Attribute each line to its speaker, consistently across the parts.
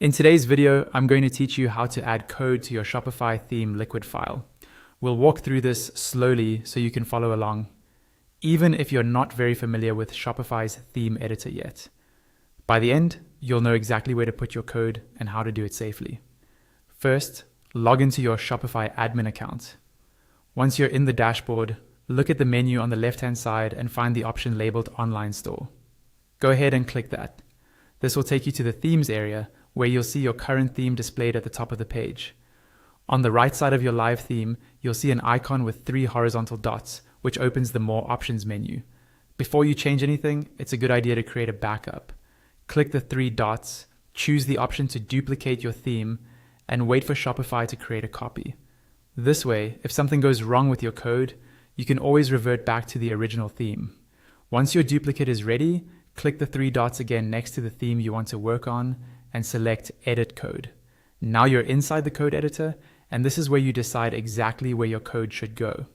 Speaker 1: In today's video, I'm going to teach you how to add code to your Shopify theme liquid file. We'll walk through this slowly so you can follow along, even if you're not very familiar with Shopify's theme editor yet. By the end, you'll know exactly where to put your code and how to do it safely. First, log into your Shopify admin account. Once you're in the dashboard, look at the menu on the left-hand side and find the option labeled Online Store. Go ahead and click that. This will take you to the Themes area, where you'll see your current theme displayed at the top of the page. On the right side of your live theme, you'll see an icon with 3 horizontal dots, which opens the More Options menu. Before you change anything, it's a good idea to create a backup. Click the 3 dots, choose the option to duplicate your theme, and wait for Shopify to create a copy. This way, if something goes wrong with your code, you can always revert back to the original theme. Once your duplicate is ready, click the 3 dots again next to the theme you want to work on, and select Edit Code. Now you're inside the code editor, and this is where you decide exactly where your code should go.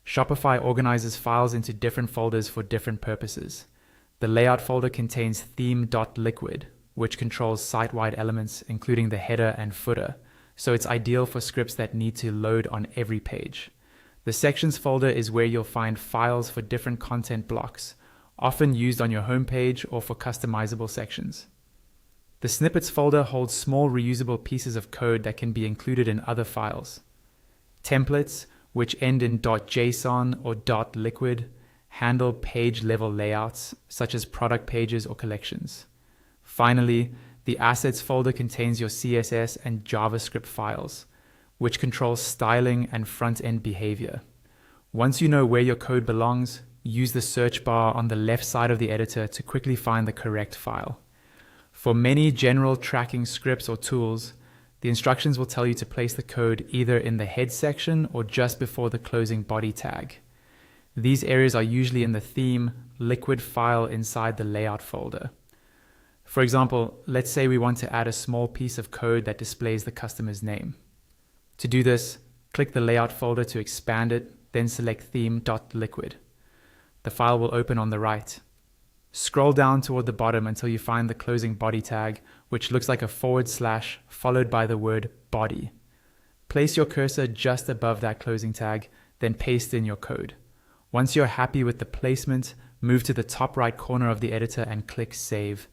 Speaker 1: Shopify organizes files into different folders for different purposes. The layout folder contains theme.liquid, which controls site-wide elements, including the header and footer, so it's ideal for scripts that need to load on every page. The sections folder is where you'll find files for different content blocks, often used on your homepage or for customizable sections. The snippets folder holds small reusable pieces of code that can be included in other files. Templates, which end in .json or .liquid, handle page-level layouts, such as product pages or collections. Finally, the assets folder contains your CSS and JavaScript files, which controls styling and front-end behavior. Once you know where your code belongs, use the search bar on the left side of the editor to quickly find the correct file. For many general tracking scripts or tools, the instructions will tell you to place the code either in the head section or just before the closing body tag. These areas are usually in the theme liquid file inside the layout folder. For example, let's say we want to add a small piece of code that displays the customer's name. To do this, click the layout folder to expand it, then select theme.liquid. The file will open on the right. Scroll down toward the bottom until you find the closing body tag, which looks like a / followed by the word body. Place your cursor just above that closing tag, then paste in your code. Once you're happy with the placement, move to the top right corner of the editor and click Save.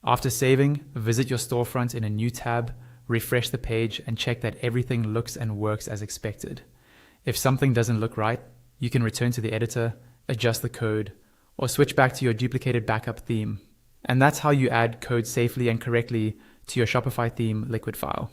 Speaker 1: After saving, visit your storefront in a new tab, refresh the page, and check that everything looks and works as expected. If something doesn't look right, you can return to the editor, adjust the code, or switch back to your duplicated backup theme. And that's how you add code safely and correctly to your Shopify theme liquid file.